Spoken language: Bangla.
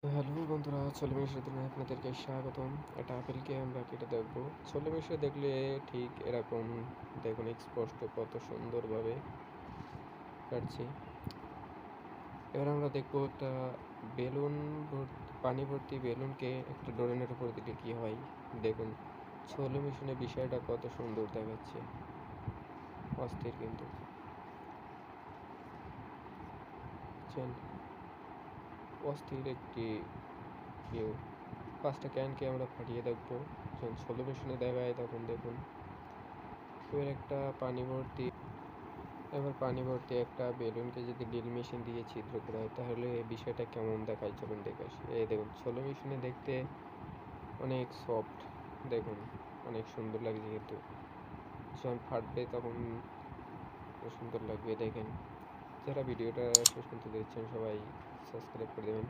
তো হ্যালো বন্ধুরা, ছোলে দিনে আপনাদেরকে স্বাগতম। একটা আপেলকে আমরা কেটে দেখবো। ছোলে দেখলে ঠিক এরকম দেখুন, স্পষ্ট কত সুন্দরভাবে কাটছি। এবার আমরা দেখবো একটা বেলুন পানি ভর্তি বেলুনকে একটা ডোরেনের উপর দিলে কি হয়। দেখুন, ছোলে মেশিনে বিষয়টা কত সুন্দর দেখাচ্ছে, অস্থির কিন্তু। বুঝছেন? অস্থির একটি ভিউ। পাঁচটা ক্যানকে আমরা ফাটিয়ে দেখবো। যখন ছোলে মেশিনে দেখায় তখন দেখুন, এবার পানি ভর্তি একটা বেলুনকে যদি ড্রিল মেশিন দিয়ে ছিদ্র করা হয় তাহলে এই বিষয়টা কেমন দেখায়, চলুন দেখে আসি। এই দেখুন, ছোলো মেশিনে দেখতে অনেক সফট, দেখুন অনেক সুন্দর লাগছে, কিন্তু যখন ফাটবে তখন সুন্দর লাগবে। দেখেন, যারা ভিডিওটা শেষ পর্যন্ত দেখছেন সবাই সাবস্ক্রাইব করে দেবেন।